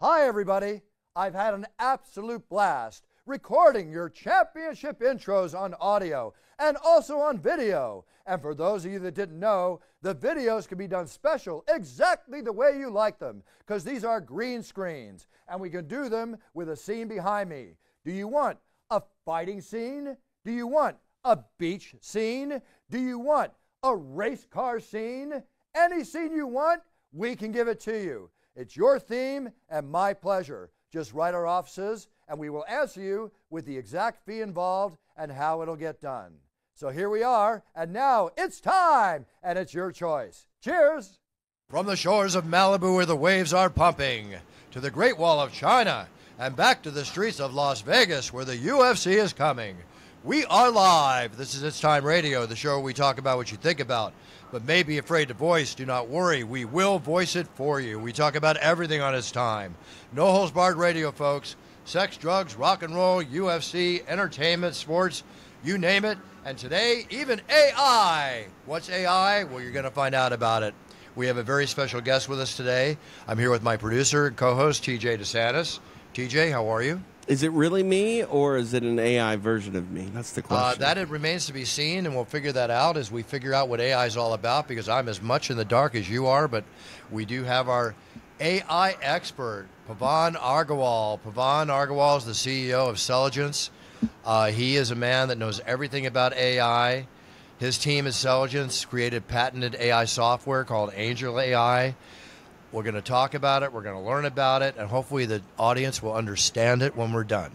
Hi, everybody. I've had an absolute blast recording your championship intros on audio and also on video. And for those of you that didn't know, the videos can be done special exactly the way you like them, because these are green screens and we can do them with a scene behind me. Do you want a fighting scene? Do you want a beach scene? Do you want a race car scene? Any scene you want, we can give it to you. It's your theme and my pleasure. Just write our offices and we will answer you with the exact fee involved and how it'll get done. So here we are, and now it's time, and it's your choice. Cheers! From the shores of Malibu where the waves are pumping, to the Great Wall of China, and back to the streets of Las Vegas where the UFC is coming. We are live. This is It's Time Radio, the show where we talk about what you think about, but may be afraid to voice. Do not worry. We will voice it for you. We talk about everything on It's Time. No holds barred radio, folks. Sex, drugs, rock and roll, UFC, entertainment, sports, you name it. And today, even AI. What's AI? Well, you're going to find out about it. We have a very special guest with us today. I'm here with my producer and co-host, TJ DeSantis. TJ, how are you? Is it really me, or is it an AI version of me? That's the question. That it remains to be seen, and we'll figure that out as we figure out what AI is all about, because I'm as much in the dark as you are, but we do have our AI expert, Pavan Agarwal. Pavan Agarwal is the CEO of Celligence. He is a man that knows everything about AI. His team at Celligence created patented AI software called Angel AI. We're going to talk about it, we're going to learn about it, and hopefully the audience will understand it when we're done.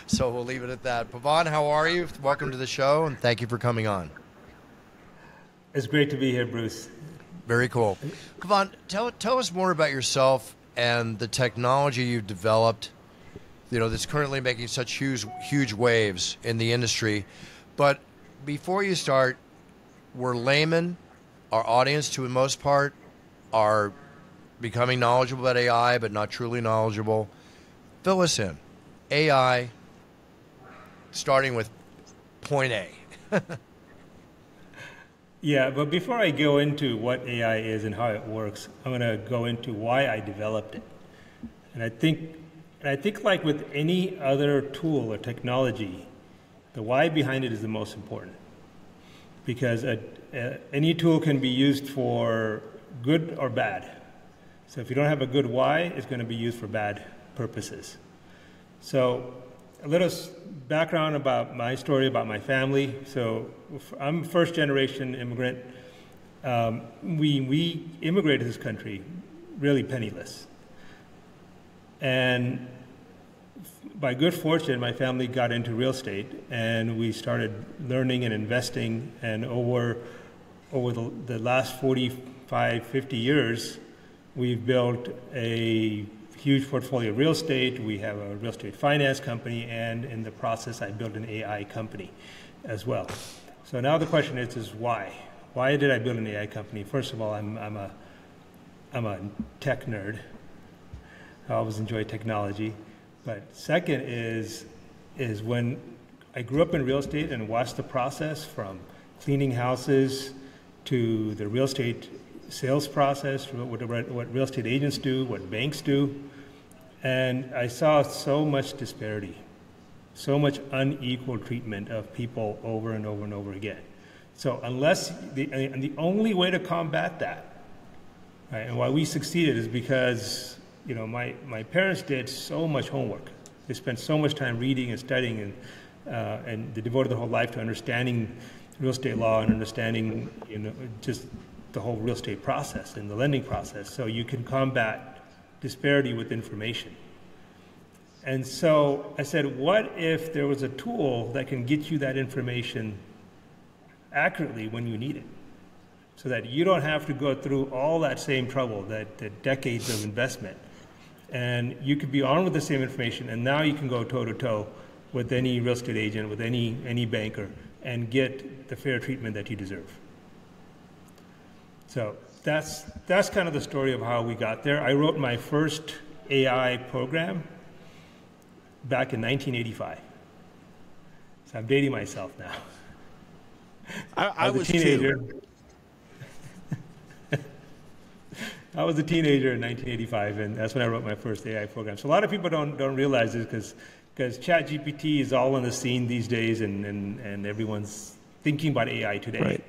So we'll leave it at that. Pavan, how are you? Welcome to the show, and thank you for coming on. It's great to be here, Bruce. Very cool. Pavan, tell us more about yourself and the technology you've developed, that's currently making such huge waves in the industry. But before you start, we're laymen. Our audience, to the most part, are becoming knowledgeable about AI, but not truly knowledgeable. Fill us in. AI, starting with point A. Yeah, but before I go into what AI is and how it works, I'm going to go into why I developed it. And I think like with any other tool or technology, the why behind it is the most important. Because any tool can be used for good or bad. So if you don't have a good why, it's going to be used for bad purposes. So a little background about my story, about my family. So I'm a first-generation immigrant. We immigrated to this country really penniless. And by good fortune, my family got into real estate, and we started learning and investing. And over the last 45, 50 years, we've built a huge portfolio of real estate. We have a real estate finance company, and in the process, I built an AI company as well. So now the question is why? Why did I build an AI company? First of all, I'm a tech nerd. I always enjoy technology. But second is when I grew up in real estate and watched the process from cleaning houses to the real estate sales process, what real estate agents do, what banks do. And I saw so much disparity, so much unequal treatment of people over and over and over again. So and the only way to combat that, right, and why we succeeded is because my parents did so much homework. They spent so much time reading and studying, and they devoted their whole life to understanding real estate law and understanding just the whole real estate process and the lending process, so you can combat disparity with information. And so I said, what if there was a tool that can get you that information accurately when you need it, so that you don't have to go through all that same trouble, that decades of investment, and you could be armed with the same information, and now you can go toe-to-toe with any real estate agent, with any banker, and get the fair treatment that you deserve. So that's kind of the story of how we got there. I wrote my first AI program back in 1985. So I'm dating myself now. I was a teenager. too. I was a teenager in 1985, and that's when I wrote my first AI program. So a lot of people don't realize this because ChatGPT is all on the scene these days, and everyone's thinking about AI today. Right.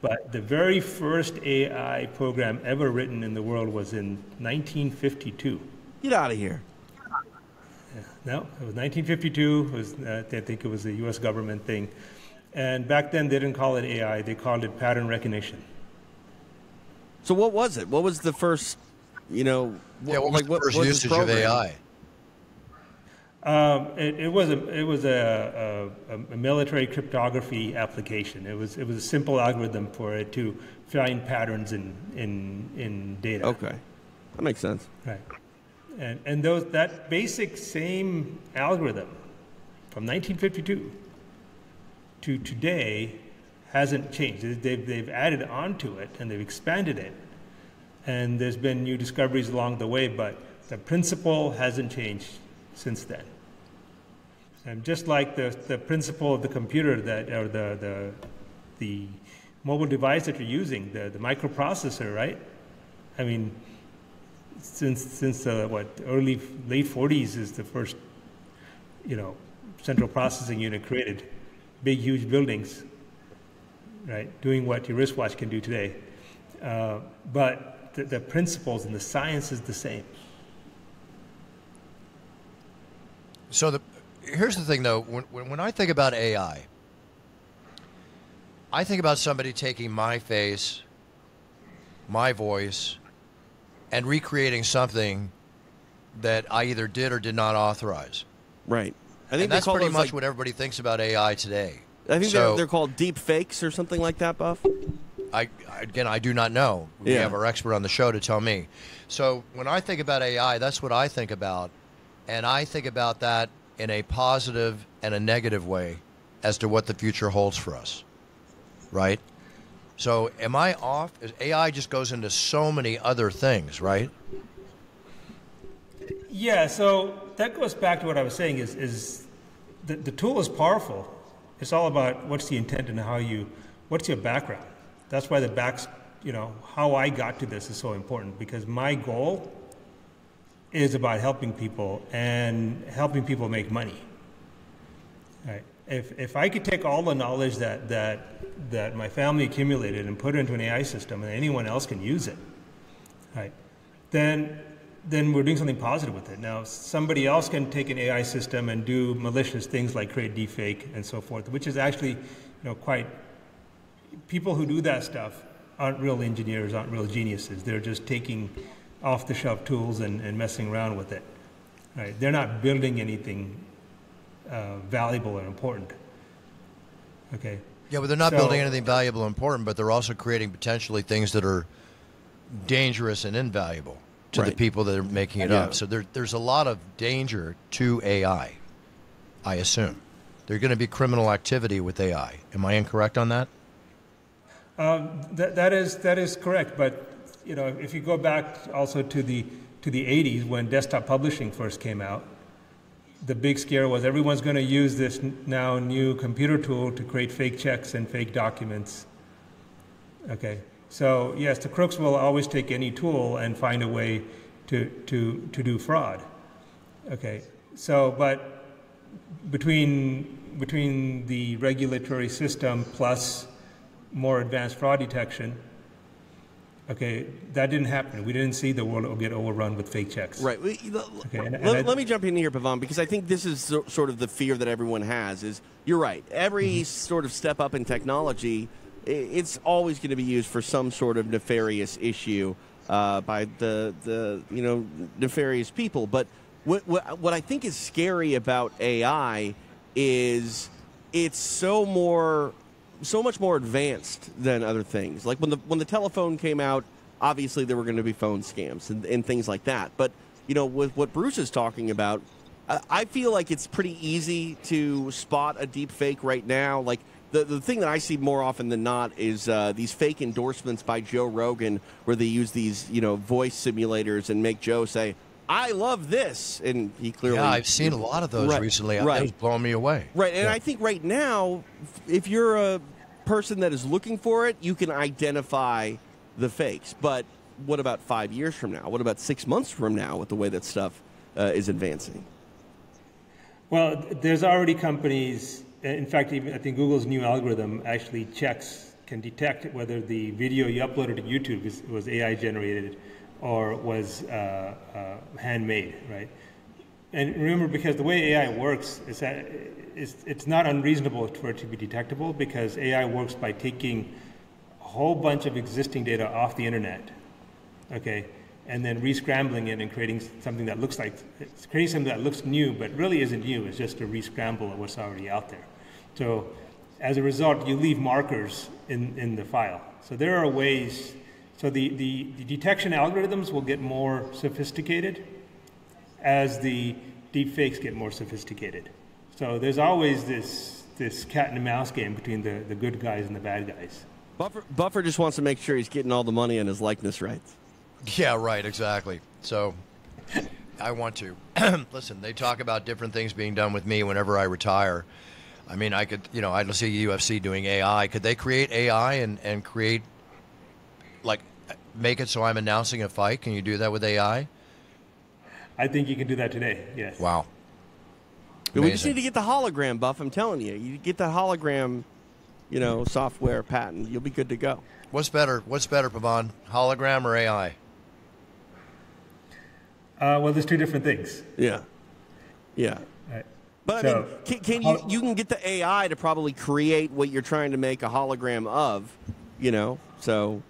But the very first AI program ever written in the world was in 1952. Get out of here. No, it was 1952. It was, I think it was a U.S. government thing. And back then, they didn't call it AI. They called it pattern recognition. So what was it? What was the first, what was the first usage of AI? It was a military cryptography application. It was a simple algorithm for it to find patterns in data. Okay, that makes sense. Right, and that basic same algorithm from 1952 to today hasn't changed. They've added onto it and they've expanded it, and there's been new discoveries along the way, but the principle hasn't changed since then. And just like the principle of the computer or the mobile device that you're using, the microprocessor, right? I mean, since late 40s is the first, central processing unit created, big, huge buildings, right? Doing what your wristwatch can do today. But the principles and the science is the same. So here's the thing, though. When I think about AI, I think about somebody taking my face, my voice, and recreating something that I either did or did not authorize. Right. I think that's pretty much what everybody thinks about AI today. I think they're called deep fakes or something like that, Buff. I do not know. We have our expert on the show to tell me. So when I think about AI, that's what I think about. And I think about that in a positive and a negative way as to what the future holds for us. Right? So am I off? AI just goes into so many other things, right? Yeah, so that goes back to what I was saying is the tool is powerful. It's all about what's the intent and what's your background. That's why how I got to this is so important, because my goal is about helping people and helping people make money. Right? If I could take all the knowledge that my family accumulated and put it into an AI system and anyone else can use it, right, then we're doing something positive with it. Now, somebody else can take an AI system and do malicious things like create deepfake and so forth, which is actually, people who do that stuff aren't real engineers, aren't real geniuses. They're just taking off-the-shelf tools and messing around with it. Right? They're not building anything valuable or important. Okay. Yeah, but they're not building anything valuable or important, but they're also creating potentially things that are dangerous and invaluable to the people that are making it up. So there's a lot of danger to AI, I assume. There's going to be criminal activity with AI. Am I incorrect on that? That is correct. But if you go back also to the 80s when desktop publishing first came out, the big scare was everyone's going to use this now new computer tool to create fake checks and fake documents. Okay. So yes, the crooks will always take any tool and find a way to do fraud. Okay. So, but between the regulatory system plus more advanced fraud detection, okay, that didn't happen. We didn't see the world get overrun with fake checks. Right. Let me jump in here, Pavan, because I think this is sort of the fear that everyone has. Is you're right. Every sort of step up in technology, it's always going to be used for some sort of nefarious issue by the nefarious people. But what I think is scary about AI is it's so much more advanced than other things. Like when the telephone came out, obviously there were going to be phone scams and things like that. But with what Bruce is talking about, I feel like it's pretty easy to spot a deep fake right now. Like the thing that I see more often than not is these fake endorsements by Joe Rogan, where they use these voice simulators and make Joe say, "I love this," and he clearly. Yeah, I've seen a lot of those recently. It was blowing me away. Right, and I think right now, if you're a person that is looking for it, you can identify the fakes. But what about 5 years from now? What about 6 months from now with the way that stuff is advancing? Well, there's already companies, in fact, even I think Google's new algorithm actually can detect whether the video you uploaded to YouTube was AI generated or was handmade, right? And remember, because the way AI works is that it's not unreasonable for it to be detectable, because AI works by taking a whole bunch of existing data off the internet, okay, and then re-scrambling it and creating something that looks new, but really isn't new. It's just a re-scramble of what's already out there. So as a result, you leave markers in the file. So there are ways. So the detection algorithms will get more sophisticated as the deepfakes get more sophisticated. So there's always this cat and mouse game between the good guys and the bad guys. Buffer just wants to make sure he's getting all the money on his likeness rights. Yeah, right, exactly. So I want to. Listen, they talk about different things being done with me whenever I retire. I mean, I could, I'd see UFC doing AI. Could they create AI and create, like, make it so I'm announcing a fight? Can you do that with AI? I think you can do that today, yes. Wow. We just need to get the hologram, Buff. I'm telling you. You get the hologram, software patent, you'll be good to go. What's better, Pavan? Hologram or AI? Well, there's two different things. Yeah. Yeah. Right. But I mean, you can get the AI to probably create what you're trying to make a hologram of, so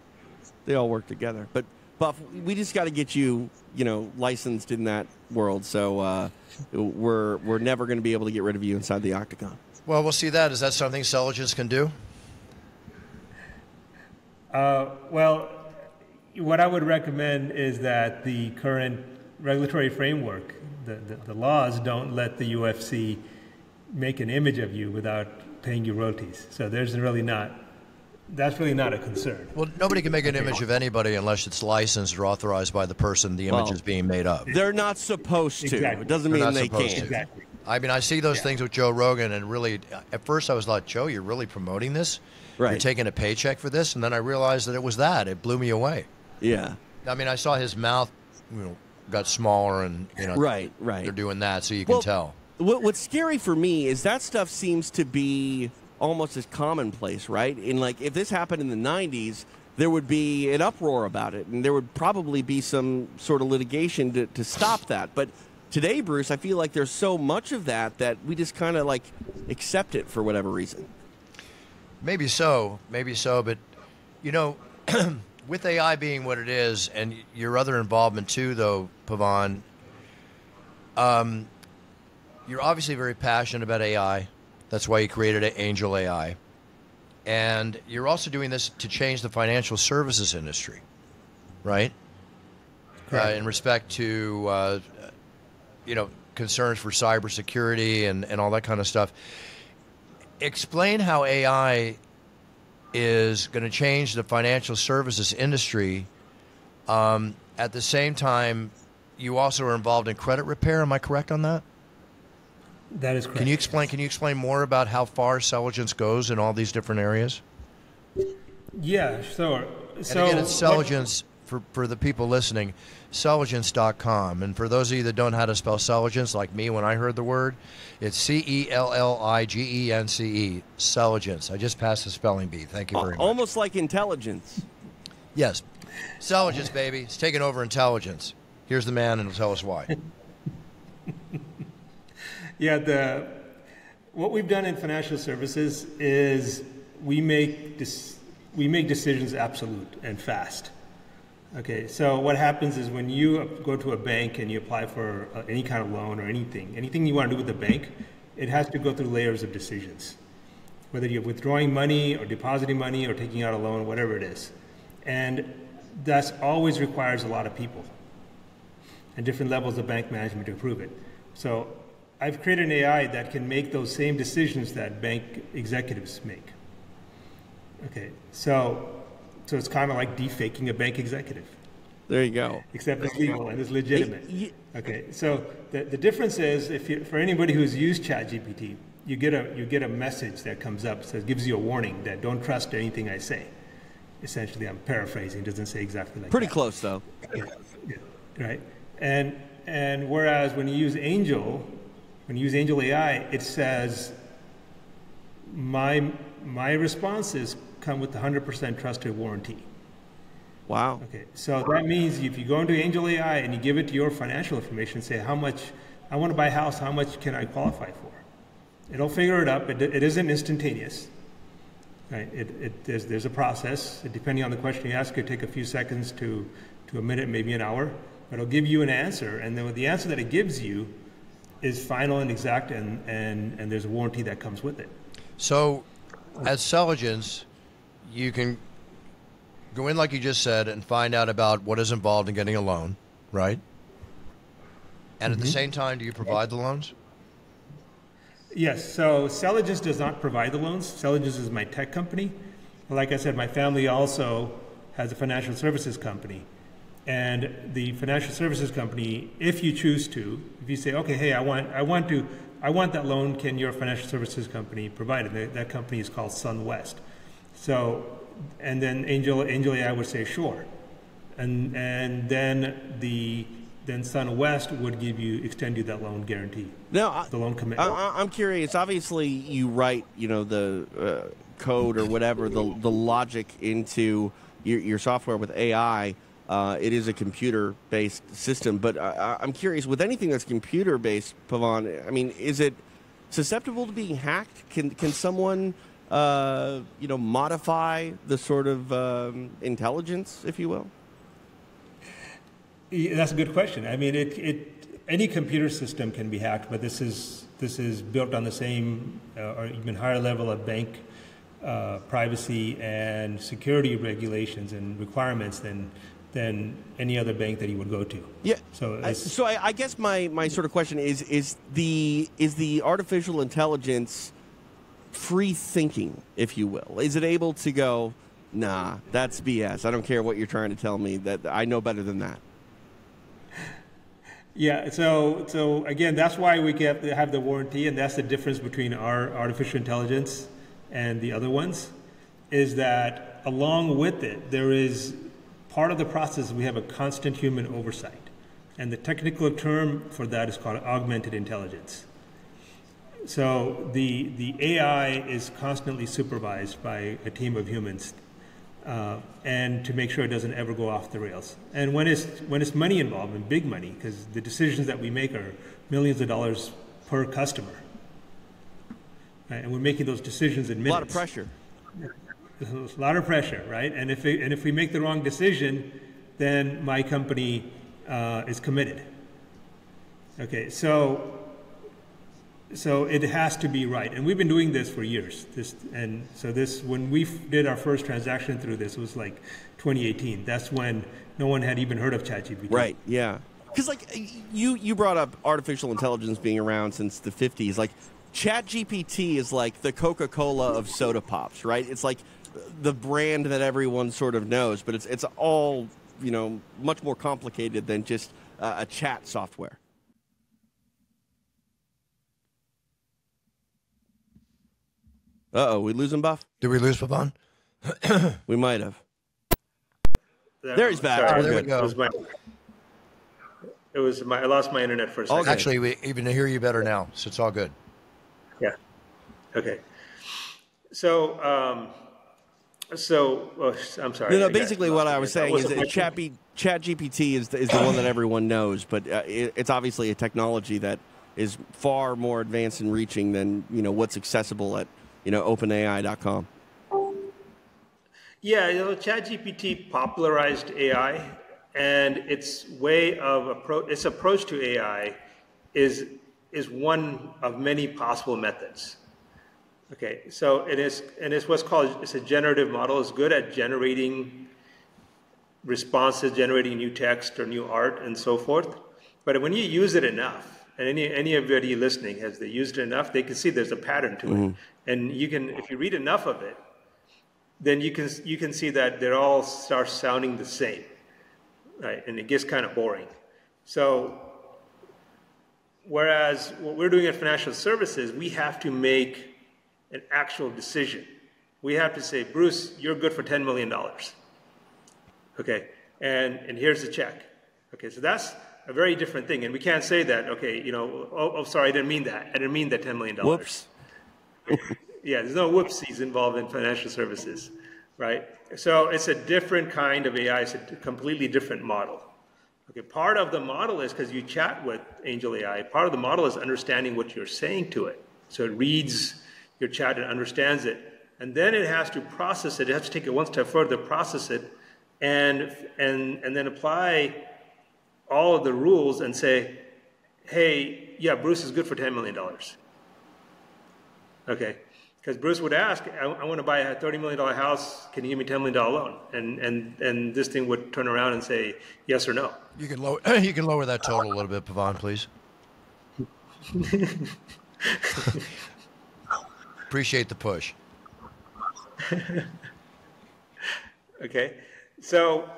they all work together. But Buff, we just got to get you, licensed in that world. So we're never going to be able to get rid of you inside the octagon. Well, we'll see that. Is that something Celigents can do? Well, what I would recommend is that the current regulatory framework, the laws don't let the UFC make an image of you without paying you royalties. So that's really not a concern. Well, nobody can make an image of anybody unless it's licensed or authorized by the person the image is being made of. They're not supposed to. Exactly. It doesn't mean they can't. Exactly. I mean, I see those things with Joe Rogan, and really, at first I was like, Joe, you're really promoting this? Right. You're taking a paycheck for this? And then I realized that it was that. It blew me away. Yeah. I mean, I saw his mouth, got smaller, and, right. They're doing that, so you can tell. What's scary for me is that stuff seems to be almost as commonplace, right? And, like, if this happened in the 90s, there would be an uproar about it, and there would probably be some sort of litigation to stop that. But today, Bruce, I feel like there's so much of that we just kind of, like, accept it for whatever reason. Maybe so, but, with AI being what it is, and your other involvement too, though, Pavan, you're obviously very passionate about AI. That's why you created Angel AI. And you're also doing this to change the financial services industry, right? In respect to, concerns for cybersecurity and all that kind of stuff. Explain how AI is going to change the financial services industry. At the same time, you also are involved in credit repair. Am I correct on that? That is correct. Can you explain more about how far Celigents goes in all these different areas? Yeah, sure. And again, it's Celigents, for the people listening, Celigents.com. And for those of you that don't know how to spell Celigents, like me when I heard the word, it's Celligence, Celigents. I just passed the spelling bee. Thank you very much. Almost like intelligence. Yes. Celigents, baby. It's taking over intelligence. Here's the man, and he'll tell us why. Yeah, what we've done in financial services is we make decisions absolute and fast. Okay, so what happens is when you go to a bank and you apply for any kind of loan or anything you want to do with the bank, it has to go through layers of decisions, whether you're withdrawing money or depositing money or taking out a loan, whatever it is. And that always requires a lot of people and different levels of bank management to approve it. So I've created an AI that can make those same decisions that bank executives make. Okay, so it's kind of like defaking a bank executive. There you go. Except it's legal and it's legitimate. Okay, so the difference is, for anybody who's used ChatGPT, you get a message that comes up that gives you a warning that don't trust anything I say. essentially. I'm paraphrasing. It doesn't say exactly like Pretty that. close, though. Yeah, right. And whereas when you use Angel AI, it says my responses come with 100% trusted warranty. Wow. Okay, so that means if you go into Angel AI and you give it your financial information, say how much I want to buy a house, how much can I qualify for? It'll figure it up. It isn't instantaneous. Right? There's a process. Depending on the question you ask, it could take a few seconds to a minute, maybe an hour. But it'll give you an answer, and then the answer that it gives you is final and exact, and there's a warranty that comes with it. So, as Selligence, you can go in, like you just said, and find out about what is involved in getting a loan, right? And at the same time, do you provide the loans? Yes, so Selligence does not provide the loans. Selligence is my tech company. Like I said, my family also has a financial services company. And the financial services company, if you choose to, if you say, okay, hey, I want that loan, can your financial services company provide it? That company is called SunWest. So, and then Angel AI would say, sure. And then SunWest would extend you that loan guarantee. Now, the loan commitment. I'm curious. Obviously, you write, the code or whatever, the logic into your software with AI. It is a computer-based system, but I'm curious, with anything that's computer-based, Pavan, I mean, is it susceptible to being hacked? Can someone, modify the sort of intelligence, if you will? Yeah, that's a good question. I mean, any computer system can be hacked, but this is built on the same or even higher level of bank privacy and security regulations and requirements than any other bank that you would go to. Yeah. So I guess my sort of question is the artificial intelligence free thinking, if you will? Is it able to go, nah, that's BS. I don't care what you're trying to tell me. That I know better than that. Yeah, so again, that's why we have the warranty, and that's the difference between our artificial intelligence and the other ones, is that along with it, there is part of the process, we have a constant human oversight. And the technical term for that is called augmented intelligence. So the AI is constantly supervised by a team of humans, and to make sure it doesn't ever go off the rails. And when it's money involved, and big money, because the decisions that we make are millions of dollars per customer, right? And we're making those decisions in minutes. A lot of pressure. A lot of pressure, right? And if we make the wrong decision, then my company is committed. Okay, so it has to be right, and we've been doing this for years. When we did our first transaction through this, it was like 2018. That's when no one had even heard of ChatGPT. Right. Yeah. Because you brought up artificial intelligence being around since the 50s. Like ChatGPT is like the Coca-Cola of soda pops, right? It's like the brand that everyone sort of knows, but it's all much more complicated than just a chat software. We losing Buff? Did we lose Pavan? We might have. There he's back. Sorry, there we go. I lost my internet for a second. Actually, we even hear you better now, so it's all good. Yeah. Okay. So, I'm sorry. No, basically what I was saying is that ChatGPT is the one that everyone knows, but it's obviously a technology that is far more advanced and reaching than what's accessible at OpenAI.com. Yeah, ChatGPT popularized AI, and its approach to AI is one of many possible methods. Okay, so it's what's called, it's a generative model. It's good at generating responses, generating new text or new art and so forth. But when you use it enough, and anybody listening has they used it enough, they can see there's a pattern to it. And if you read enough of it, then you can see that they all start sounding the same, right? And it gets kind of boring. So, whereas what we're doing at financial services, we have to make an actual decision. We have to say, Bruce, you're good for $10 million. Okay, and here's the check. Okay, so that's a very different thing. And we can't say that, okay, sorry, I didn't mean that. I didn't mean that $10 million. Whoops. Yeah, there's no whoopsies involved in financial services, right? So it's a different kind of AI. It's a completely different model. Okay, part of the model is because you chat with Angel AI, part of the model is understanding what you're saying to it. So it reads your chat and understands it. And then it has to process it. It has to take it one step further, process it, and then apply all of the rules and say, hey, yeah, Bruce is good for $10 million. Okay, because Bruce would ask, I want to buy a $30 million house. Can you give me $10 million loan? And this thing would turn around and say yes or no. You can lower that total a little bit, Pavan, please. Appreciate the push. Okay, so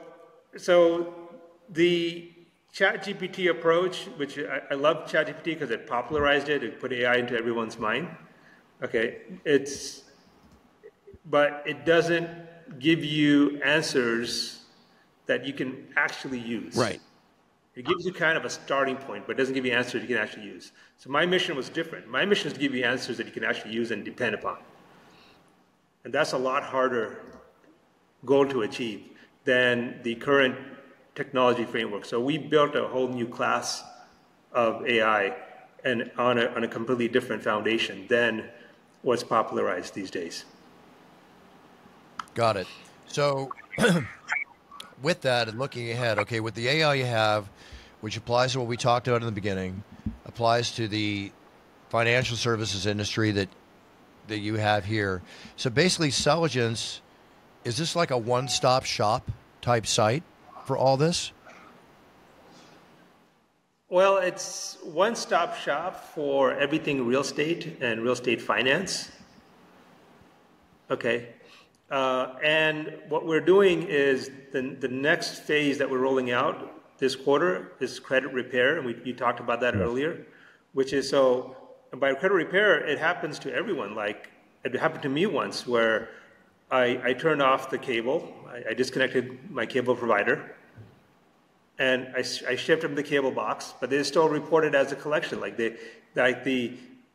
the ChatGPT approach, which I love ChatGPT because it popularized it, it put AI into everyone's mind. Okay, but it doesn't give you answers that you can actually use. Right. It gives you kind of a starting point, but it doesn't give you answers you can actually use. So my mission was different. My mission is to give you answers that you can actually use and depend upon. And that's a lot harder goal to achieve than the current technology framework. So we built a whole new class of AI and on a completely different foundation than what's popularized these days. Got it. So with that and looking ahead, okay, with the AI you have, which applies to what we talked about in the beginning, applies to the financial services industry that you have here. So basically, Selligence, is this like a one-stop shop type site for all this? Well, it's one-stop shop for everything real estate and real estate finance. Okay. And what we're doing is the next phase that we're rolling out this quarter is credit repair. And you talked about that earlier, which is so by credit repair, it happens to everyone. Like it happened to me once where I turned off the cable. I disconnected my cable provider. And I shipped them the cable box, but they still reported as a collection, like they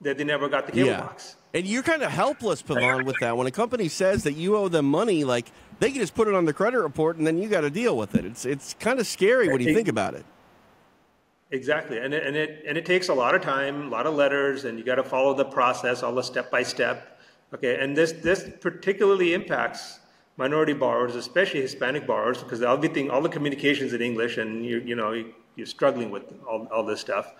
never got the cable box. And you're kind of helpless, Pavan, with that. When a company says that you owe them money, like they can just put it on the credit report, and then you got to deal with it. It's kind of scary when you think about it. Exactly, and it takes a lot of time, a lot of letters, and you got to follow the process, all the step by step. Okay, and this particularly impacts minority borrowers, especially Hispanic borrowers, because all the communications in English, and you're struggling with all this stuff.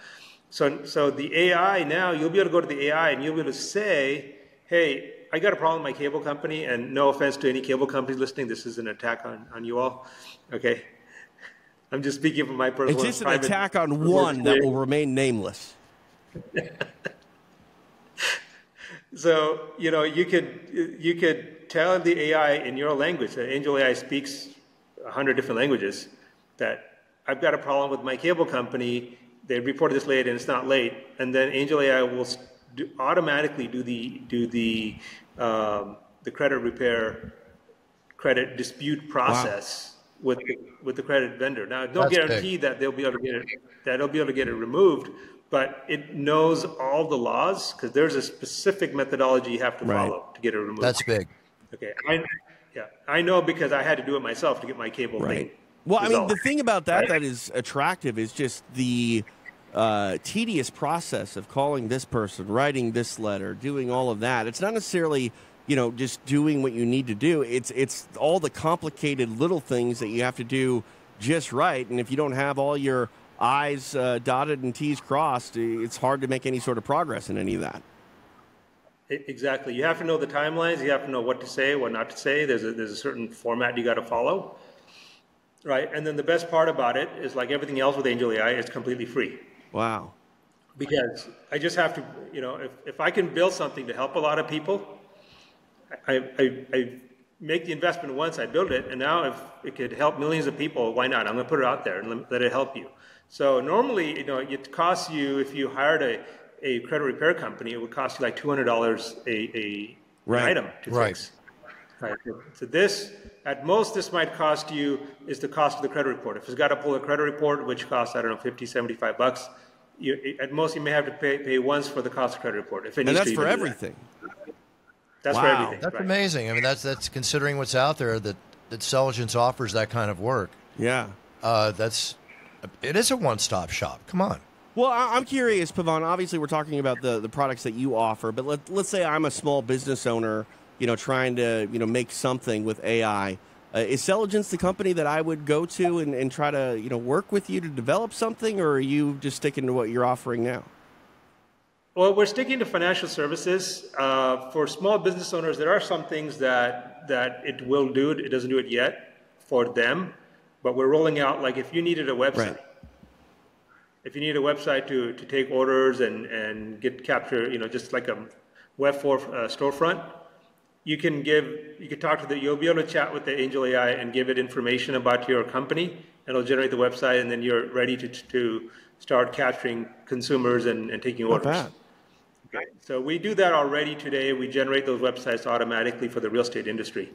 So the AI now, you'll be able to go to the AI and you'll be able to say, hey, I got a problem with my cable company, and no offense to any cable companies listening, this is an attack on you all. Okay, I'm just speaking from my personal. It's just an attack on one that will remain nameless. So you could tell the AI in your language. The Angel AI speaks 100 different languages. That I've got a problem with my cable company. They reported this late, and it's not late. And then Angel AI will automatically do the credit repair, credit dispute process with the credit vendor. Now, no guarantee that they'll be able to get it. That they'll be able to get it removed. But it knows all the laws because there's a specific methodology you have to follow to get it removed. That's big. Okay, I know because I had to do it myself to get my cable thing. Well, I mean, the thing about that is attractive is just the tedious process of calling this person, writing this letter, doing all of that. It's not necessarily, just doing what you need to do. It's all the complicated little things that you have to do just right. And if you don't have all your I's dotted and T's crossed, it's hard to make any sort of progress in any of that. Exactly. You have to know the timelines. You have to know what to say, what not to say. There's a certain format you got to follow, right? And then the best part about it is, like everything else with Angel AI, it's completely free. Wow. Because I just have to, if I can build something to help a lot of people, I make the investment once, I build it, and now if it could help millions of people, why not? I'm going to put it out there and let it help you. So normally, it costs you, if you hired a credit repair company, it would cost you like $200 an item to fix. Right. So this, at most, this might cost you is the cost of the credit report. If it's got to pull a credit report, which costs, I don't know, 50, 75 bucks, at most you may have to pay once for the cost of credit report. If it And needs that's to for even do everything. that. That's Wow. for everything. That's right. amazing. I mean, that's considering what's out there that Selligence offers that kind of work. Yeah. It is a one-stop shop. Come on. Well, I'm curious, Pavan. Obviously, we're talking about the products that you offer, but let's say I'm a small business owner, trying to make something with AI. Is Selligence the company that I would go to and try to work with you to develop something, or are you just sticking to what you're offering now? Well, we're sticking to financial services. For small business owners, there are some things that it will do. It doesn't do it yet for them, but we're rolling out, like if you needed a website. Right. If you need a website to take orders and capture, just like a Web4 storefront, you can talk to you'll be able to chat with the Angel AI and give it information about your company, and it'll generate the website, and then you're ready to start capturing consumers and taking orders. Not bad. Okay. So we do that already today. We generate those websites automatically for the real estate industry.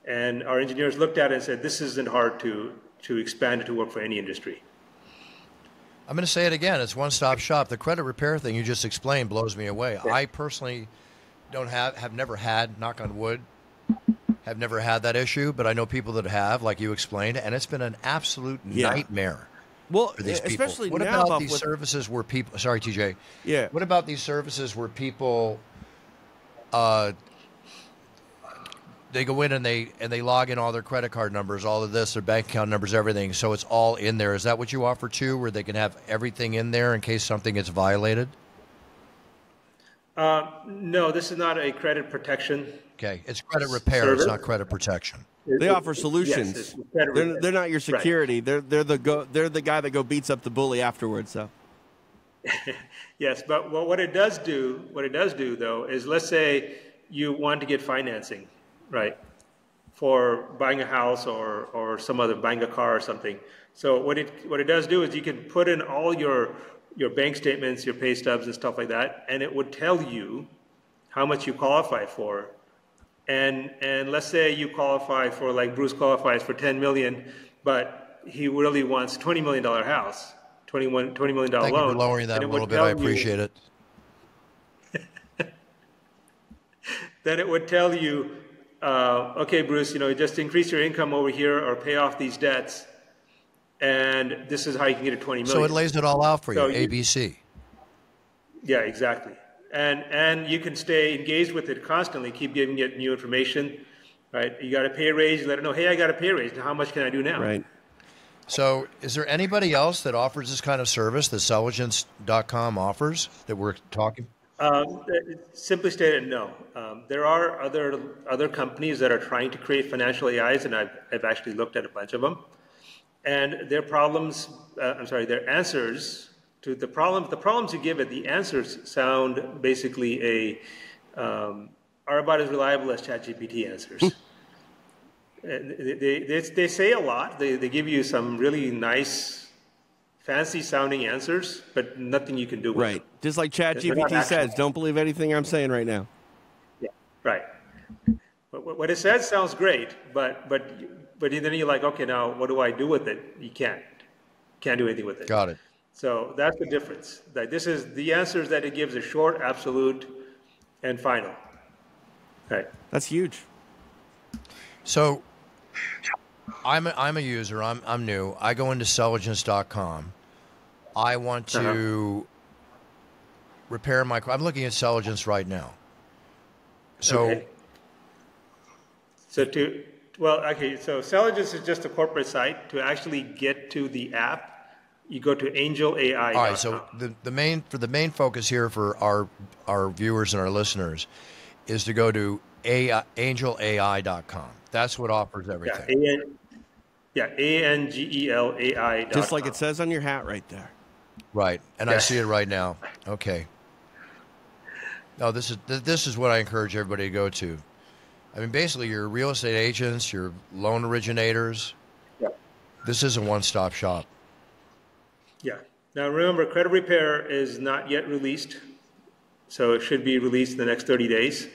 And our engineers looked at it and said, this isn't hard to expand it to work for any industry. I'm going to say it again. It's one-stop shop. The credit repair thing you just explained blows me away. Yeah. I personally have never had, knock on wood, have never had that issue, but I know people that have, like you explained, and it's been an absolute nightmare Well, for these people. especially What now about these services where people? Sorry, TJ. Yeah. What about these services where people? They go in and they log in all their credit card numbers, all of this, their bank account numbers, everything. So it's all in there. Is that what you offer too, where they can have everything in there in case something gets violated? No, this is not a credit protection. Okay, it's credit repair. Service. It's not credit protection. They offer solutions. Yes, it's credit repair. They're not your security. Right. They're the guy that beats up the bully afterwards. So. Yes, but what it does do though is, let's say you want to get financing, right, for buying a house or some other, buying a car or something. So what it does do is you can put in all your bank statements, your pay stubs and stuff like that, and it would tell you how much you qualify for. And let's say you qualify for, like Bruce qualifies for 10 million, but he really wants $20 million house, $20 million loan. Thank you for lowering that a little bit. I appreciate it. Then it would tell you, okay, Bruce, just increase your income over here or pay off these debts, and this is how you can get to 20 million. So it lays it all out for you, ABC. Yeah, exactly. And you can stay engaged with it constantly, keep giving it new information, right? You got a pay raise, let it know, hey, I got a pay raise. Now, how much can I do now? Right. So is there anybody else that offers this kind of service that Selligence.com offers that we're talking? Simply stated, no. There are other companies that are trying to create financial AIs, and I've actually looked at a bunch of them. And their their answers to the problems you give it, the answers sound basically are about as reliable as ChatGPT answers. They say a lot. They give you some really nice, fancy sounding answers, but nothing you can do with them. Just like ChatGPT says, don't believe anything I'm saying right now. Yeah, right. What it says sounds great, but then you're like, okay, now what do I do with it? You can't do anything with it. Got it. So that's the difference. That this is the answers that it gives are short, absolute, and final. Right. That's huge. So I'm a user. I'm new. I go into Selligence.com. I want to repair my. I'm looking at Selligence right now. So. Okay. So Selligence is just a corporate site. To actually get to the app, you go to angelai.com. All right. So the main focus here for our viewers and our listeners is to go to angelai.com. That's what offers everything. ANGELAI.com. Just like it says on your hat right there. Right, and I see it right now. Okay. No, this is what I encourage everybody to go to. I mean, basically, your real estate agents, your loan originators. Yeah. This is a one-stop shop. Yeah. Now, remember, credit repair is not yet released, so it should be released in the next 30 days.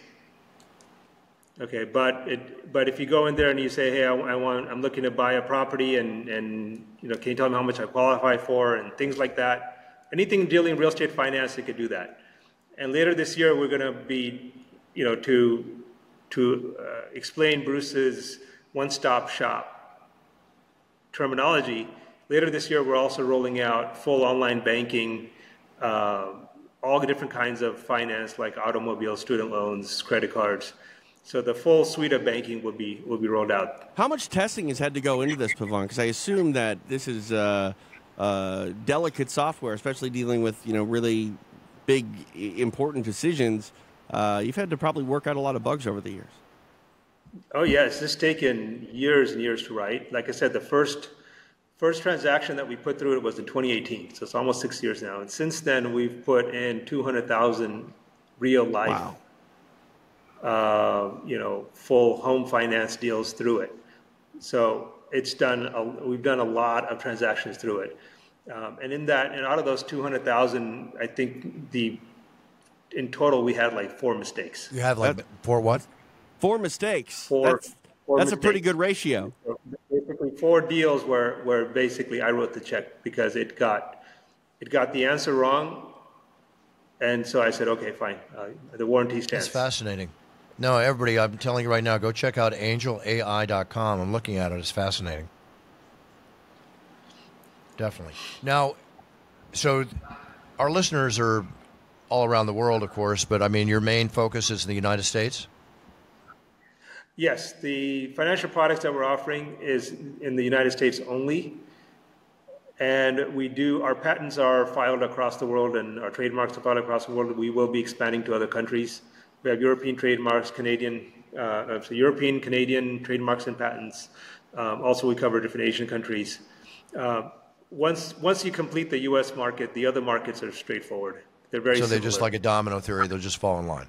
Okay, but if you go in there and you say, hey, I'm looking to buy a property, and can you tell me how much I qualify for, and things like that. Anything dealing in real estate finance, it could do that. And later this year, we're going to be, to explain Bruce's one-stop shop terminology. Later this year, we're also rolling out full online banking, all the different kinds of finance like automobiles, student loans, credit cards. So the full suite of banking will be rolled out. How much testing has had to go into this, Pavan? Because I assume that this is delicate software, especially dealing with really big, important decisions. You've had to probably work out a lot of bugs over the years. Oh yes, this has taken years and years to write. Like I said, the first transaction that we put through it was in 2018, so it's almost 6 years now. And since then, we've put in 200,000 real life. Wow. Full home finance deals through it. So we've done a lot of transactions through it. And out of those 200,000, I think in total we had like 4 mistakes. You had like 4 what? 4 mistakes. Four that's mistakes. a pretty good ratio. So basically 4 deals where basically I wrote the check because it got the answer wrong. And so I said, okay, fine. The warranty stands. That's fascinating. No, everybody, I'm telling you right now, go check out angelai.com. I'm looking at it. It's fascinating. Definitely. Now, so our listeners are all around the world, of course, but I mean, your main focus is in the United States? Yes, the financial products that we're offering is in the United States only. And our patents are filed across the world, and our trademarks are filed across the world. We will be expanding to other countries. We have European trademarks, European, Canadian trademarks and patents. Also, we cover different Asian countries. Once you complete the U.S. market, the other markets are straightforward. They're very similar. So they're just like a domino theory. They'll just fall in line.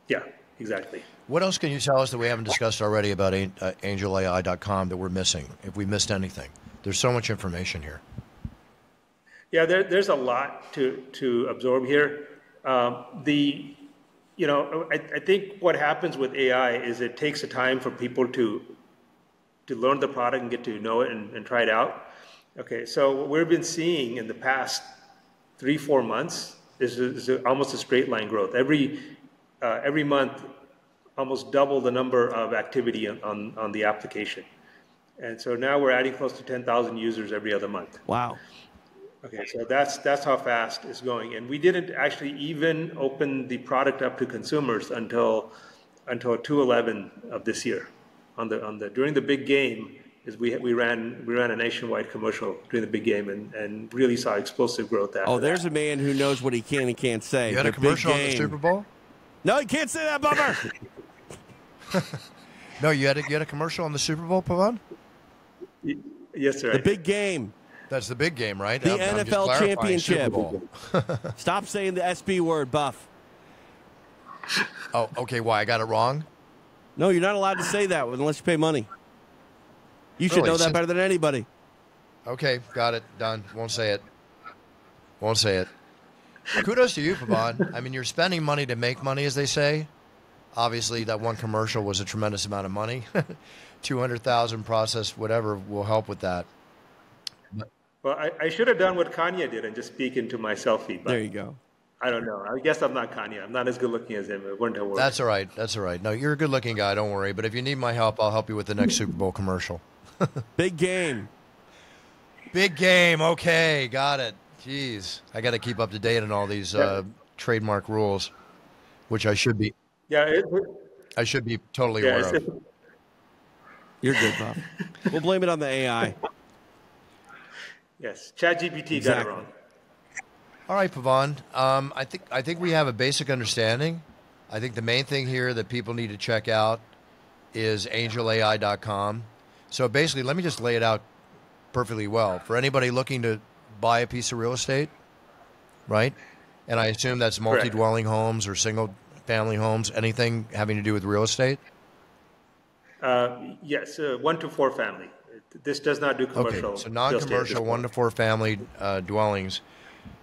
Yeah, exactly. What else can you tell us that we haven't discussed already about angelai.com that we're missing, if we missed anything? There's so much information here. Yeah, there's a lot to absorb here. I think what happens with AI is it takes a time for people to learn the product and get to know it and try it out. Okay, so what we've been seeing in the past 3-4 months is almost a straight line growth. Every month, almost double the number of activity on the application. And so now we're adding close to 10,000 users every other month. Wow. Okay, so that's how fast it's going. And we didn't actually even open the product up to consumers until 2/11 of this year. During the big game, we ran a nationwide commercial during the big game and really saw explosive growth after there's a man who knows what he can and can't say. You had a commercial on the Super Bowl? No, you can't say that, Bummer. No, you had a commercial on the Super Bowl, Pavan? Yes, sir. The big game. That's the big game, right? The I'm NFL championship. Super Bowl. Stop saying the SB word, Buff. Oh, okay. Why? I got it wrong? No, you're not allowed to say that unless you pay money. You should know that better than anybody. Okay, got it. Done. Won't say it. Won't say it. Kudos to you, Pavan. I mean, you're spending money to make money, as they say. Obviously, that one commercial was a tremendous amount of money. 200,000 processed, whatever, will help with that. Well, I should have done what Kanye did and just speak into my selfie. But there you go. I don't know. I guess I'm not Kanye. I'm not as good looking as him. It wouldn't have worked. That's all right. That's all right. No, you're a good looking guy. Don't worry. But if you need my help, I'll help you with the next Super Bowl commercial. Big game. Big game. Okay, got it. Jeez, I got to keep up to date on all these trademark rules, which I should be. Yeah, I should be totally aware of. You're good, Bob. We'll blame it on the AI. Yes, ChatGPT got it wrong. All right, Pavan. I think we have a basic understanding. I think the main thing here that people need to check out is angelai.com. So basically, let me just lay it out perfectly well. For anybody looking to buy a piece of real estate, right? And I assume that's multi-dwelling homes or single-family homes, anything having to do with real estate? Yes, 1 to 4 family. This does not do commercial. Okay, so non-commercial 1 to 4 family dwellings.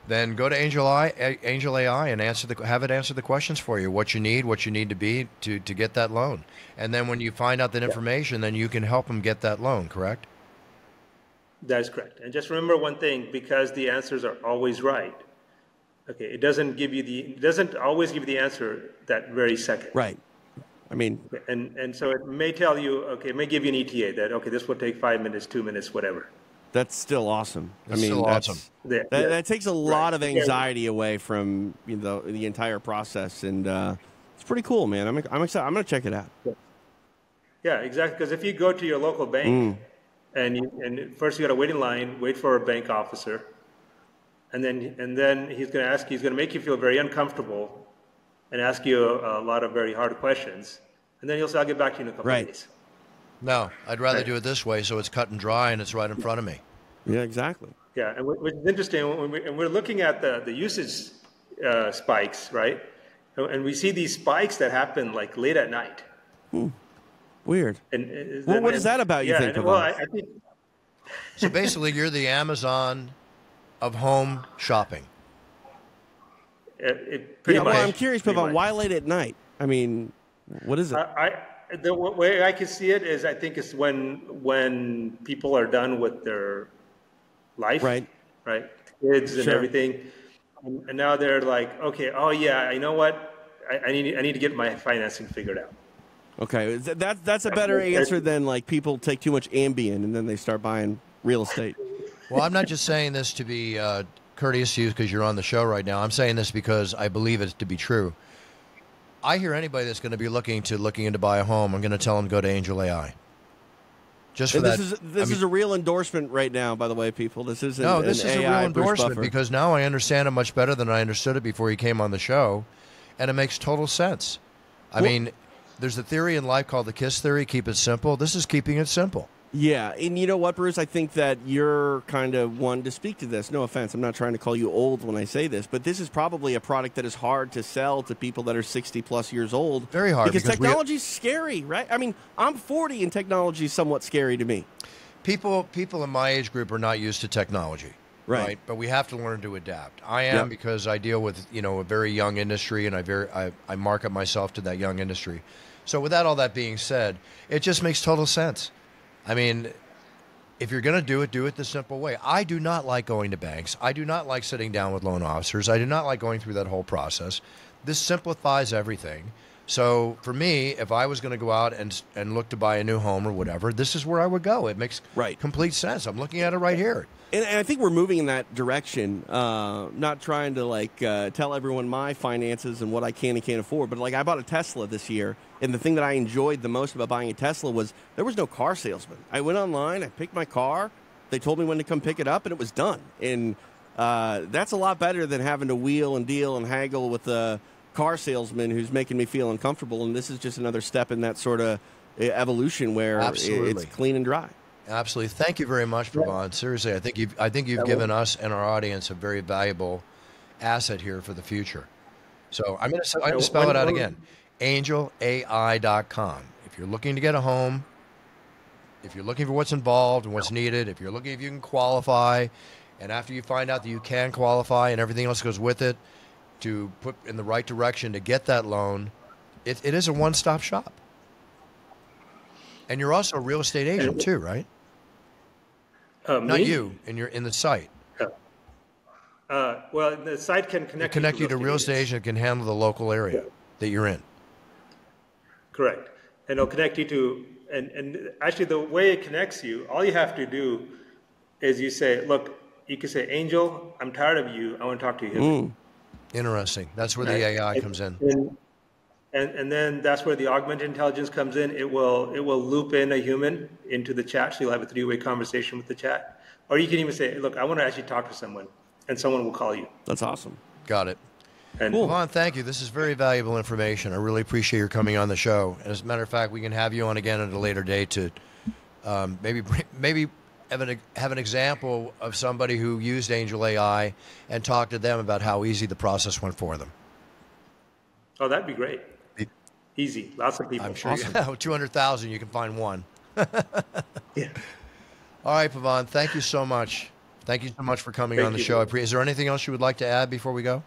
then go to Angel AI, and have it answer the questions for you. What you need to be to get that loan. And then when you find out that information, then you can help them get that loan. Correct? That is correct. And just remember one thing: because the answers are always right. Okay, it doesn't always give you the answer that very second. Right. I mean, and so it may tell you, okay, it may give you an ETA that, okay, this will take 5 minutes, 2 minutes, whatever. That's still awesome. Awesome. That takes a lot of anxiety away from the entire process, and it's pretty cool, man. I'm excited. I'm going to check it out. Yeah, exactly. Because if you go to your local bank and first you got to wait in line, wait for a bank officer, and then he's going to make you feel very uncomfortable and ask you a lot of very hard questions, and then he'll say, "I'll get back to you in a couple of days." No, I'd rather do it this way, so it's cut and dry and it's right in front of me. Yeah, exactly. Yeah, and which is interesting, and we're looking at the usage spikes, right? And we see these spikes that happen like late at night. Weird. What is that about, you think, Pavan? Well, I think... So basically, you're the Amazon of home shopping. Pretty much. Well, I'm curious, Pavan, why late at night? I mean, what is it? The way I can see it is, I think it's when people are done with their life, right, kids and everything, and now they're like, okay, oh yeah, you know what, I need to get my financing figured out. Okay, that's a better answer than like people take too much Ambien and then they start buying real estate. Well, I'm not just saying this to be courteous to you because you're on the show right now. I'm saying this because I believe it to be true. I hear anybody that's going to be looking in to buy a home, I'm going to tell them to go to Angel AI. Just for and that. This is a real endorsement right now, by the way, people. This isn't this is AI a real endorsement because now I understand it much better than I understood it before you came on the show, and it makes total sense. I mean, there's a theory in life called the KISS theory, keep it simple. This is keeping it simple. Yeah, and you know what, Bruce? I think that you're kind of one to speak to this. No offense, I'm not trying to call you old when I say this, but this is probably a product that is hard to sell to people that are 60-plus years old. Very hard. Because technology's scary, right? I mean, I'm 40 and technology is somewhat scary to me. People in my age group are not used to technology. Right. But we have to learn to adapt. I am because I deal with, a very young industry, and I market myself to that young industry. So with all that being said, it just makes total sense. I mean, if you're going to do it the simple way. I do not like going to banks. I do not like sitting down with loan officers. I do not like going through that whole process. This simplifies everything. So for me, if I was going to go out and look to buy a new home or whatever, this is where I would go. It makes complete sense. I'm looking at it right here. And I think we're moving in that direction, not trying to tell everyone my finances and what I can and can't afford. But I bought a Tesla this year, and the thing that I enjoyed the most about buying a Tesla was there was no car salesman. I went online, I picked my car, they told me when to come pick it up, and it was done. And that's a lot better than having to wheel and deal and haggle with a car salesman who's making me feel uncomfortable. And this is just another step in that sort of evolution where it's clean and dry. Absolutely. Thank you very much, Pavan. Seriously, I think you've given us and our audience a very valuable asset here for the future. So I'm going to spell it out again. AngelAI.com. If you're looking to get a home, if you're looking for what's involved and what's needed, if you're looking if you can qualify, and after you find out that you can qualify and everything else goes with it, to put in the right direction to get that loan, it is a one-stop shop. And you're also a real estate agent too, right? Not you, and you're in the site. Well, the site can connect you to a real estate agent that can handle the local area that you're in. Correct. And it'll connect you to, and actually the way it connects you, all you have to do is you say, look, you can say, Angel, I'm tired of you. I want to talk to you. Interesting. That's where the AI comes in. And then that's where the augmented intelligence comes in. It will loop in a human into the chat, so you'll have a three-way conversation with the chat. Or you can even say, look, I want to actually talk to someone, and someone will call you. That's awesome. Got it. And Pavan, thank you. This is very valuable information. I really appreciate your coming on the show. And as a matter of fact, we can have you on again at a later date to maybe have an example of somebody who used Angel AI and talk to them about how easy the process went for them. Oh, that'd be great. Easy. Lots of people. I'm sure. Awesome. 200,000, you can find one. Yeah. All right, Pavan, thank you so much. Thank you so much for coming Thank on the you. show. Is there anything else you would like to add before we go?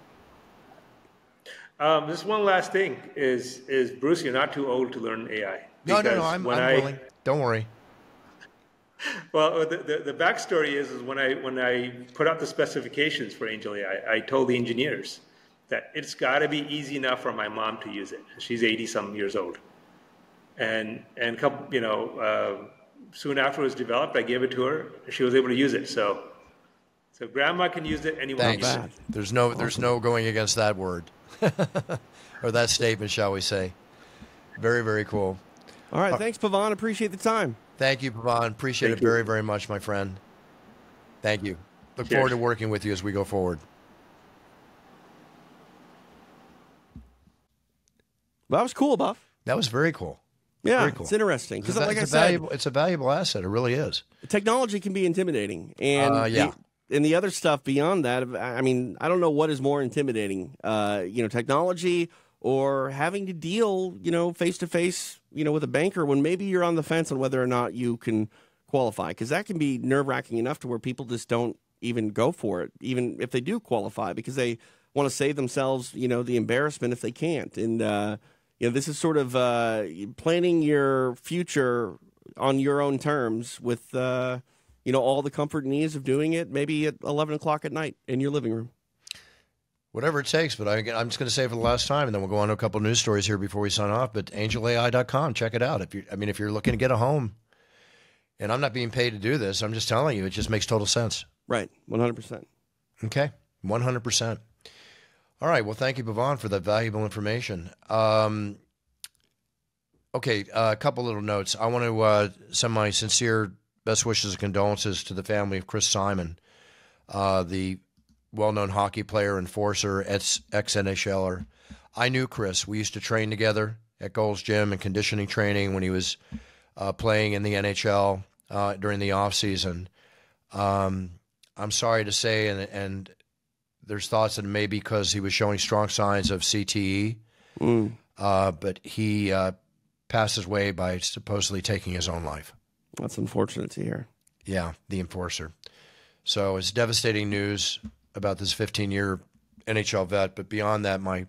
Just one last thing is Bruce, you're not too old to learn AI. No, I'm willing. Don't worry. Well, the backstory is when I put out the specifications for Angel AI, I told the engineers that it's got to be easy enough for my mom to use it. She's 80-some years old, and soon after it was developed, I gave it to her. She was able to use it. So Grandma can use it. Anyone can use it. There's no going against that word or that statement, shall we say? Very, very cool. All right, thanks, Pavan. Appreciate the time. Thank you, Pavan. Appreciate it very, very much, my friend. Thank you. Look forward to working with you as we go forward. Well, that was cool, Buff. That was very cool. Yeah, very cool. It's interesting because, like I said, it's a valuable asset. It really is. Technology can be intimidating, and and the other stuff beyond that. I mean, I don't know what is more intimidating. Technology or having to deal, face to face, with a banker when maybe you're on the fence on whether or not you can qualify, because that can be nerve-wracking enough to where people just don't even go for it, even if they do qualify, because they want to save themselves, the embarrassment if they can't. And this is sort of planning your future on your own terms with all the comfort and ease of doing it, maybe at 11 o'clock at night in your living room. Whatever it takes, but I'm just going to say for the last time, and then we'll go on to a couple of news stories here before we sign off. But angelai.com, check it out. If you're looking to get a home, and I'm not being paid to do this, I'm just telling you, it just makes total sense. Right, 100%. Okay, 100%. All right, well, thank you, Pavan, for that valuable information. Okay, a couple little notes. I want to send my sincere best wishes and condolences to the family of Chris Simon, the well-known hockey player, enforcer, ex-NHLer. I knew Chris. We used to train together at Gold's Gym and conditioning training when he was playing in the NHL during the off-season. I'm sorry to say, and there's thoughts that it may be because he was showing strong signs of CTE, but he passed his way by supposedly taking his own life. That's unfortunate to hear. Yeah, the enforcer. So it's devastating news about this 15-year NHL vet, but beyond that, my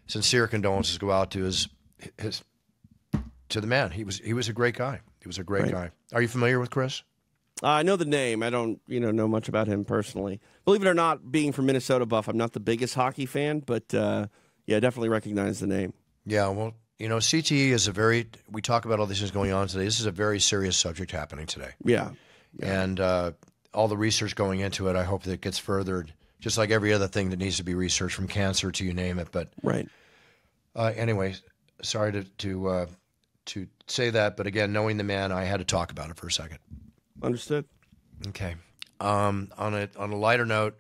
sincere condolences go out to to the man. He was a great guy. He was a great guy. Are you familiar with Chris? I know the name. I don't know much about him personally. Believe it or not, being from Minnesota, Buff, I'm not the biggest hockey fan, but definitely recognize the name. Yeah, well, CTE is we talk about all these things going on today. This is a very serious subject happening today. Yeah. And all the research going into it, I hope that it gets furthered, just like every other thing that needs to be researched, from cancer to you name it. But anyway, sorry to say that, but again, knowing the man, I had to talk about it for a second. Understood. Okay. On a lighter note,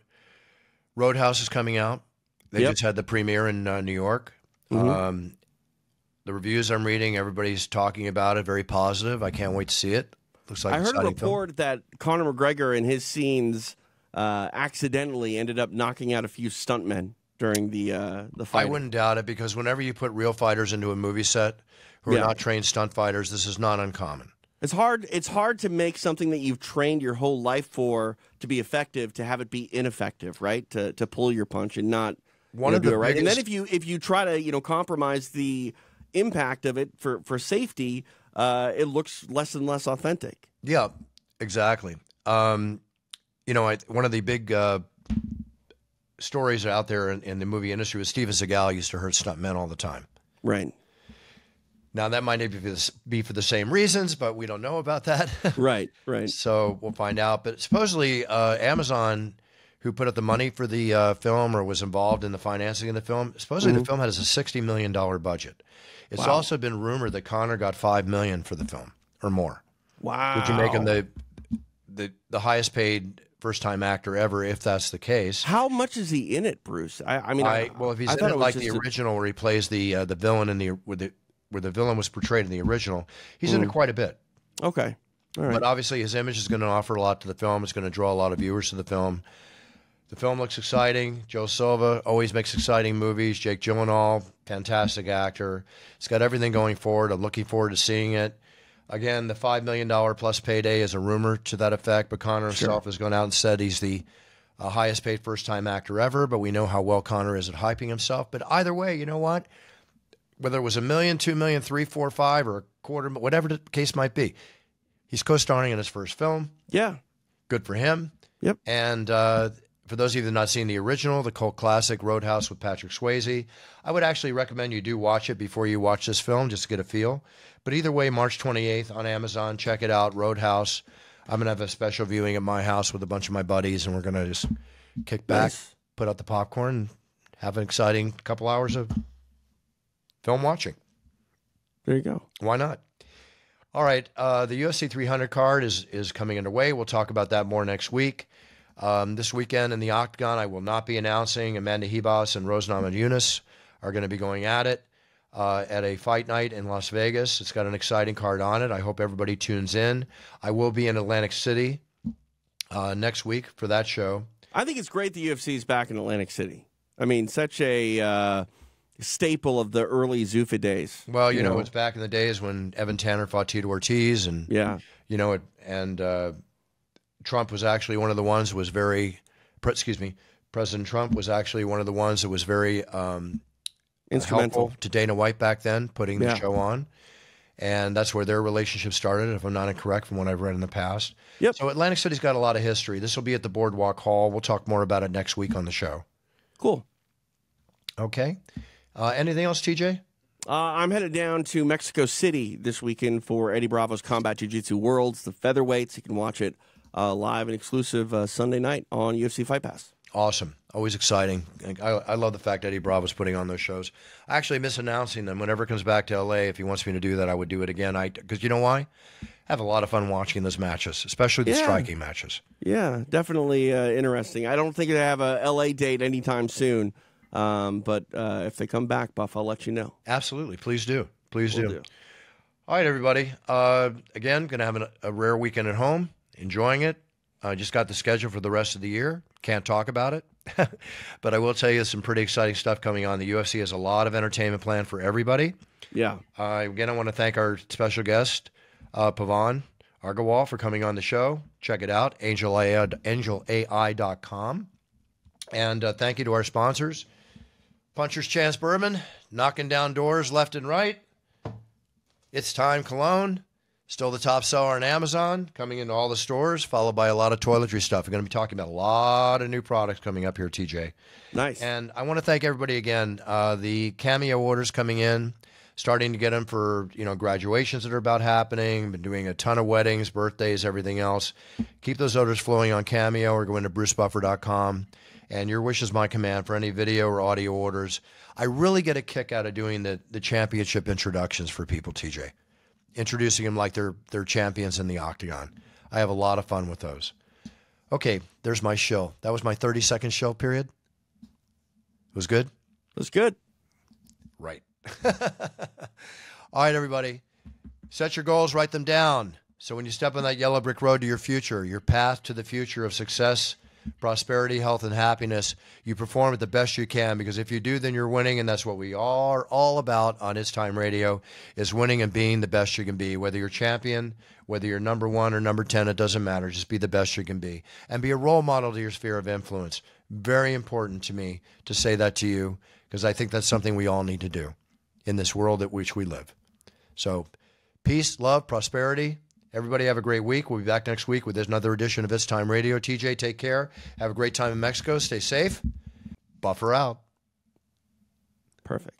Roadhouse is coming out. They just had the premiere in New York. Mm-hmm. The reviews I'm reading, everybody's talking about it, very positive. I can't wait to see it. Looks like I heard a report film. that Conor McGregor in his scenes accidentally ended up knocking out a few stuntmen during the fight. I wouldn't doubt it, because whenever you put real fighters into a movie set who are not trained stunt fighters, this is not uncommon. It's hard to make something that you've trained your whole life for to be effective, to have it be ineffective, right? To pull your punch and not do it right. And then if you try to compromise the impact of it for safety, it looks less and less authentic. Yeah, exactly. One of the big stories out there in the movie industry was Steven Seagal used to hurt stuntmen all the time. Right. Now, that might be for the same reasons, but we don't know about that. Right. So we'll find out. But supposedly Amazon, who put up the money for the film or was involved in the financing of the film, supposedly the film has a $60 million budget. It's also been rumored that Conor got $5 million for the film or more. Wow. Which would make him the highest paid first-time actor ever, if that's the case. How much is he in it, Bruce? If he's in it like the original, where he plays the villain where the villain was portrayed in the original, he's in it quite a bit. Okay. All right. But obviously his image is going to offer a lot to the film. It's going to draw a lot of viewers to the film. The film looks exciting. Joe Silva always makes exciting movies. Jake Gyllenhaal, fantastic actor. It's got everything going forward. I'm looking forward to seeing it. Again, the $5 million plus payday is a rumor to that effect, but Conor himself has gone out and said he's the highest paid first-time actor ever, but we know how well Conor is at hyping himself. But either way, you know what? Whether it was $1 million, $2 million, $3, $4, $5, or a quarter, whatever the case might be, he's co-starring in his first film. Yeah. Good for him. Yep. And for those of you that have not seen the original, the cult classic Roadhouse with Patrick Swayze, I would actually recommend you do watch it before you watch this film, just to get a feel. But either way, March 28th on Amazon, check it out, Roadhouse. I'm going to have a special viewing at my house with a bunch of my buddies, and we're going to just kick back, put out the popcorn, and have an exciting couple hours of film watching. There you go. Why not? All right, the UFC 300 card is coming underway. We'll talk about that more next week. This weekend in the Octagon, I will not be announcing. Amanda Ribas and Rose Namajunas are going to be going at it at a fight night in Las Vegas. It's got an exciting card on it. I hope everybody tunes in. I will be in Atlantic City next week for that show. I think it's great the UFC is back in Atlantic City. I mean, such a staple of the early Zuffa days. Well, you know, it's back in the days when Evan Tanner fought Tito Ortiz, and Trump was actually one of the ones who was very, President Trump was actually one of the ones that was very instrumental to Dana White back then, putting the show on. And that's where their relationship started, if I'm not incorrect, from what I've read in the past. Yep. So Atlantic City's got a lot of history. This will be at the Boardwalk Hall. We'll talk more about it next week on the show. Cool. Okay. Anything else, TJ? I'm headed down to Mexico City this weekend for Eddie Bravo's Combat Jiu-Jitsu Worlds, the featherweights. You can watch it live and exclusive Sunday night on UFC Fight Pass. Awesome. Always exciting. I love the fact Eddie Bravo's putting on those shows. I actually miss announcing them. Whenever it comes back to L.A., if he wants me to do that, I would do it again. Because you know why? I have a lot of fun watching those matches, especially the striking matches. Yeah, definitely interesting. I don't think they have a L.A. date anytime soon, but if they come back, Buff, I'll let you know. Absolutely. Please do. Please do. All right, everybody. Again, going to have a rare weekend at home. Enjoying it. I just got the schedule for the rest of the year. Can't talk about it. But I will tell you some pretty exciting stuff coming on. The UFC has a lot of entertainment planned for everybody. Yeah. Again, I want to thank our special guest, Pavan Agarwal, for coming on the show. Check it out, angelai.com. And thank you to our sponsors, Puncher's Chance Bourbon, knocking down doors left and right. It's Time Cologne. Still the top seller on Amazon, coming into all the stores, followed by a lot of toiletry stuff. We're going to be talking about a lot of new products coming up here, TJ. Nice. And I want to thank everybody again. The Cameo orders coming in, starting to get them for graduations that are about happening. Been doing a ton of weddings, birthdays, everything else. Keep those orders flowing on Cameo or go into brucebuffer.com. And your wish is my command for any video or audio orders. I really get a kick out of doing the championship introductions for people, TJ. Introducing them like they're champions in the octagon. I have a lot of fun with those. Okay, there's my shill. That was my 30-second shill period. It was good? It was good. Right. All right, everybody. Set your goals, write them down. So when you step on that yellow brick road to your future, your path to the future of success, prosperity, health, and happiness, you perform it the best you can, because if you do, then you're winning, and that's what we are all about on It's Time Radio, is winning and being the best you can be. Whether you're champion, whether you're number 1 or number 10, it doesn't matter. Just be the best you can be. And be a role model to your sphere of influence. Very important to me to say that to you, because I think that's something we all need to do in this world at which we live. So peace, love, prosperity. Everybody have a great week. We'll be back next week with another edition of It's Time Radio. TJ, take care. Have a great time in Mexico. Stay safe. Buffer out. Perfect.